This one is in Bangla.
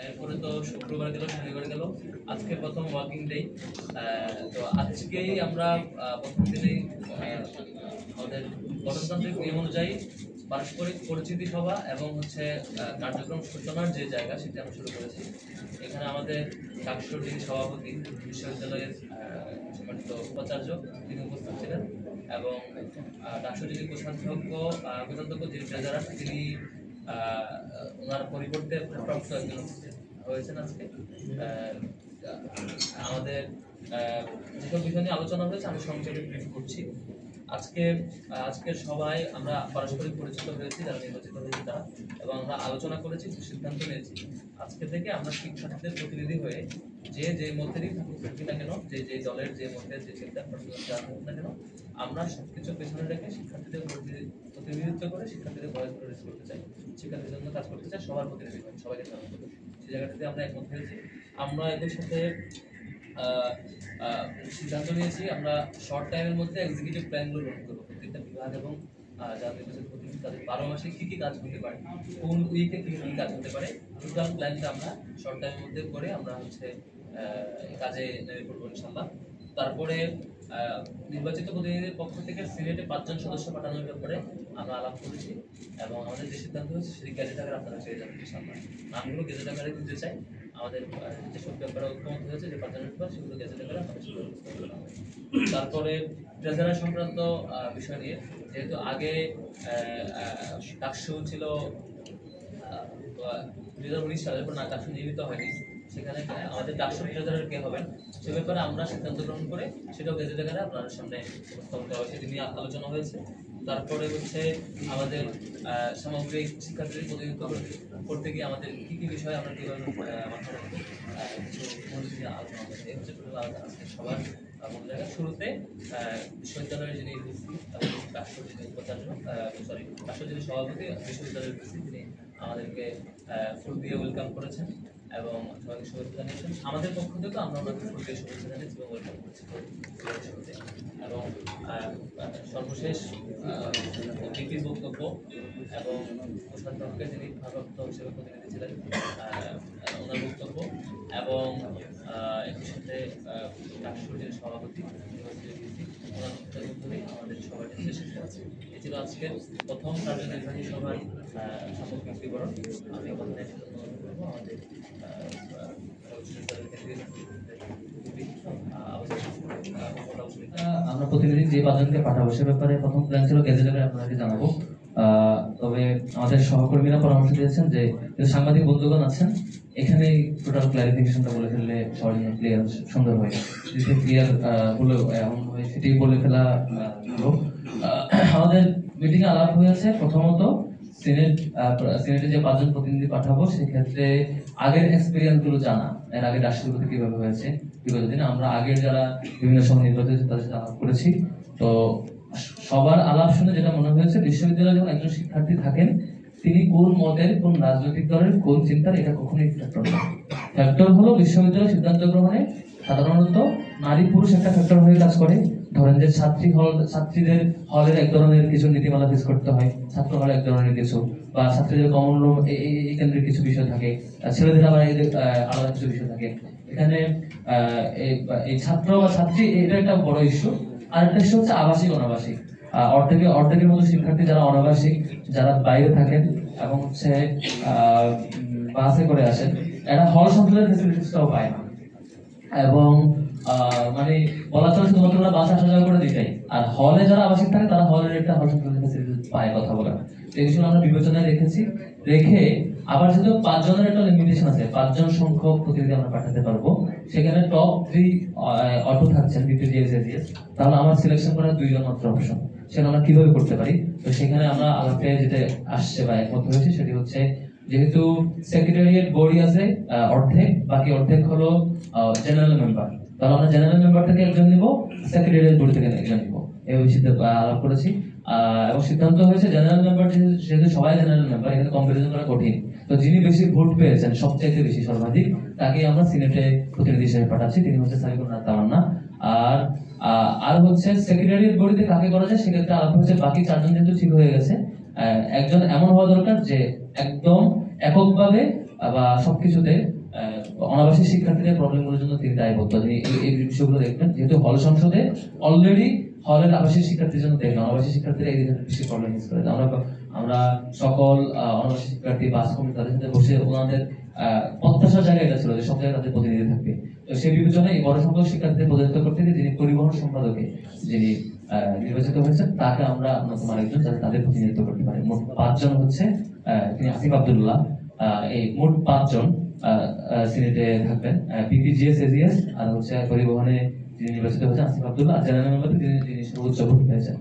এরপরে তো শুক্রবার গেল, শনিবার গেল, আজকে প্রথম ওয়ার্কিং ডে। তো আজকেই আমরা প্রথম দিনেই আমাদের গণতান্ত্রিক নিয়ম অনুযায়ী পারস্পরিক পরিচিতি সভা এবং হচ্ছে কার্যক্রম সূচনার যে জায়গা সেটা আমরা শুরু করেছি। এখানে আমাদের ডাকসুর যিনি সভাপতি, বিশ্ববিদ্যালয়ের সম্মানিত উপাচার্য, তিনি উপস্থিত ছিলেন এবং ডাকসুর যিনি কোষাধ্যক্ষ যিনি ট্রেজারার, তিনি ওনার পরিবর্তে প্রাপ্ত একজন হয়েছেন আজকে। আমাদের যেসব বিষয় নিয়ে আলোচনা হয়েছে আমি সংক্ষেপে ব্রিফ করছি। আজকের সবাই আমরা পারস্পরিক পরিচিত হয়েছি, যারা নির্বাচিত হয়েছে তারা, এবং আমরা আলোচনা করেছি, সিদ্ধান্ত নিয়েছি আজকে থেকে আমরা শিক্ষার্থীদের প্রতিনিধি হয়ে যে মতেরই থাকি না কেন, যে দলের যে মতের যে চিন্তা যা হোক না কেন, আমরা সবকিছু পেছনে রেখে শিক্ষার্থীদের প্রতিনিধিত্ব করে শিক্ষার্থীদের ভয়েস রেস করতে চাই, শিক্ষার্থীদের জন্য কাজ করতে চাই, সবার প্রতিনিধি হয়, সবাইকে জানাতে হবে। সেই জায়গাটাতে আমরা একমত হয়েছি। আমরা এদের সাথে সিদ্ধান্ত নিয়েছি আমরা শর্ট টাইমের মধ্যে এক্সিকিউটিভ প্ল্যানগুলো গ্রহণ করবো। প্রত্যেকটা বিভাগ এবং যারা নির্বাচন প্রতিনিধি তাদের 12 মাসে কী কী কাজ হতে পারে, কোন উইকে কী কী কাজ হতে পারে, টোটাল প্ল্যানটা আমরা শর্ট টাইমের মধ্যে করে আমরা হচ্ছে কাজে নেমে পড়বো ইনশাল্লাহ। তারপরে নির্বাচিত প্রতিনিধিদের পক্ষ থেকে সিনেটে 5 জন সদস্য পাঠানোর ব্যাপারে আমরা আলাপ করেছি এবং আমাদের যে সিদ্ধান্ত হয়েছে সেটি গেজেট আকারে আপনারা পেয়ে যাবেন ইনশাল্লাহ। নামগুলো গেজেট আকারে দিতে চাই। আমাদের যেসব ব্যাপারে ঐক্যমত হয়েছে যে 5 জনের ব্যাপার, সেগুলো গেজেট আকারে আপনাদের সাথে উপস্থাপন করা হবে। তারপরে ট্রেজারার সংক্রান্ত বিষয় নিয়ে, যেহেতু আগে ডাকসু ছিল 2019 সালে, এরপর না ডাকসু নিয়মিত হয়নি, সেখানে আমাদের ডাকসু ট্রেজারার কে হবেন সে ব্যাপারে আমরা সিদ্ধান্ত গ্রহণ করে সেটাও গেজেট আকারে আপনাদের সামনে উপস্থাপন করা হয়েছে, সেটি নিয়ে আলোচনা হয়েছে। তারপরে হচ্ছে আমাদের সামগ্রিক শিক্ষার্থীদের প্রতিনিধিত্ব করতে গিয়ে আমাদের কী কী বিষয়ে আমরা কীভাবে মাথায় রাখবো কিছু আলোচনা হয়েছে। এই হচ্ছে আজকে সবার মূল জায়গা। শুরুতে বিশ্ববিদ্যালয়ের যিনি রাষ্ট্র যিনি উপাচার্য, রাষ্ট্র যিনি সভাপতি, বিশ্ববিদ্যালয়ের তিনি আমাদেরকে ফুল দিয়ে ওয়েলকাম করেছেন এবং সবাইকে শুভেচ্ছা জানিয়েছেন। আমাদের পক্ষ থেকে আমরা ওনাকে ফুল দিয়ে শুভেচ্ছা জানিয়েছি এবং ওয়েলকাম করেছি। এবং সর্বশেষ ভিপির বক্তব্য এবং কোষাধ্যক্ষকে যিনি ভারপ্রাপ্ত হিসেবে প্রতিনিধি ছিলেন ওনার বক্তব্য এবং একই সাথে ডাকসুর যিনি সভাপতি ওনার আমাদের সবার শেষে আছে। এ ছিল আজকের প্রথম কার্যনির্বাহী সভার সামগ্রিক বিবরণ। আমি আমাদের আমাদের আমরা প্রতিনিধি যে 5 জনকে পাঠাবো সে ব্যাপারে প্রথম প্ল্যান ছিল গেজেট আকারে আপনাদেরকে জানাবো। তবে আমাদের সহকর্মীরা পরামর্শ দিয়েছেন যে সাংবাদিক বন্ধুগণ আছেন, এখানে টোটাল ক্লারিফিকেশনটা বলে ফেললে সবাই ক্লিয়ার সুন্দর হয়, যদি ক্লিয়ার হলেও এমন হয় সেটি বলে ফেলা ভালো। আমাদের মিটিংয়ে আলাপ হয়েছে প্রথমত সিনেটে যে 5 জন প্রতিনিধি পাঠাবো সেক্ষেত্রে আগের এক্সপিরিয়েন্স গুলো জানা, এর আগে রাষ্ট্রপতি কিভাবে হয়েছে বিগত দিনে আমরা আগের যারা বিভিন্ন সময় নির্বাচিত তাদের সাথে আলাপ করেছি। তো সবার আলাপ শুনে যেটা মনে হয়েছে, বিশ্ববিদ্যালয়ে যখন একজন শিক্ষার্থী থাকেন তিনি কোন মতের, কোন রাজনৈতিক দলের, কোন চিন্তার, এটা কখনোই ফ্যাক্টর না। ফ্যাক্টর হলো বিশ্ববিদ্যালয় সিদ্ধান্ত গ্রহণে সাধারণত নারী পুরুষ একটা ফ্যাক্টর হয়ে কাজ করে। ধরেন যে ছাত্রীদের হলের এক ধরনের কিছু নীতিমালা ফেস করতে হয়, ছাত্র হলে এক ধরনের কিছু, বা ছাত্রীদের কমন রুম এই কেন্দ্রের কিছু বিষয় থাকে, ছেলেদের আবার আলাদা কিছু বিষয় থাকে। এখানে এই ছাত্র বা ছাত্রী এটা একটা বড় ইস্যু। আর একটা ইস্যু হচ্ছে আবাসিক অনাবাসিক। অর্ধেকের মতো শিক্ষার্থী যারা অনাবাসিক, যারা বাইরে থাকেন এবং হচ্ছে বাসে করে আসেন, এরা হল সংসদের ফেসিলিটিসটাও পায় না। এবং মানে বলা চলে শুধুমাত্র বাস আসা যাওয়া করে দিতেই, আর হলে যারা আবাসিক থাকে তারা হলের একটা হল সংসদের ফেসিলিটিস পায় কথা বলে। এই বিষয়গুলো আমরা বিবেচনায় রেখে আবার যেহেতু 5 জনের একটা লিমিটেশন আছে, 5 জন সংখ্যক প্রতিনিধি আমরা পাঠাতে পারবো, সেখানে টপ 3 অটো থাকছেন বিপিজিএস, তাহলে আমার সিলেকশন করার 2 জন মাত্র অপশন। সেটা আমরা কিভাবে করতে পারি? তো সেখানে আমরা আলাপে যেটা আসছে বা একমত হয়েছে সেটি হচ্ছে, যেহেতু সেক্রেটারিয়েট বডি আছে অর্ধেক, বাকি অর্ধেক হলো জেনারেল মেম্বার, তাহলে আমরা জেনারেল মেম্বার থেকে একজন নিব, সেক্রেটারিয়েট বডি থেকে একজন নিব, এই বিষয়ে আলাপ করেছি। এবং সিদ্ধান্ত হয়েছে জেনারেল মেম্বার যেহেতু সবাই জেনারেল মেম্বার, এখানে কম্পারিজন করা কঠিন, তো যিনি বেশি ভোট পেয়েছেন সবচাইতে বেশি সর্বাধিক তাকে আমরা সিনেটে প্রতিনিধি হিসেবে পাঠাচ্ছি, তিনি হচ্ছে সাইকুল তামান্না। আর হচ্ছে সেক্রেটারিয়েট বডিতে কাকে করা যায় সেক্ষেত্রে আলাপ হচ্ছে, বাকি 4 জন যেহেতু ঠিক হয়ে গেছে, একজন এমন হওয়া দরকার যে একদম এককভাবে বা সবকিছুতে অনাবাসী শিক্ষার্থীদের প্রবলেমগুলোর জন্য তিনি দায়বদ্ধ। তিনি এই বিষয়গুলো দেখবেন, যেহেতু হল সংসদে অলরেডি হলের আবাসিক শিক্ষার্থীর জন্য দেখবেন, অনাবাসী শিক্ষার্থীরা এই ধরনের বেশি প্রবলেম ফেস করে। আমরা সকল অনাবাসী শিক্ষার্থী বাস কমিটি তাদের সাথে বসে ওনাদের প্রত্যাশার জায়গা এটা ছিল যে সব জায়গায় তাদের প্রতিনিধি থাকবে। তো সেই বিবেচনায় এই বড় সংখ্যক শিক্ষার্থীদের প্রতিনিধিত্ব করতে গিয়ে যিনি পরিবহন সম্পাদকে যিনি নির্বাচিত হয়েছেন, তাকে আমরা অন্যতম আরেকজন যাতে তাদের প্রতিনিধিত্ব করতে পারে। মোট 5 জন হচ্ছে, তিনি আসিফ আব্দুল্লাহ। এই মোট 5 জন সিনেটে থাকবেন। পিপিজিএস এজিএস আর হচ্ছে পরিবহনে যিনি নির্বাচিত হয়েছেন আসিফ আব্দুল্লাহ, জেনারেল মেম্বারে যিনি সর্বোচ্চ ভোট পেয়েছেন।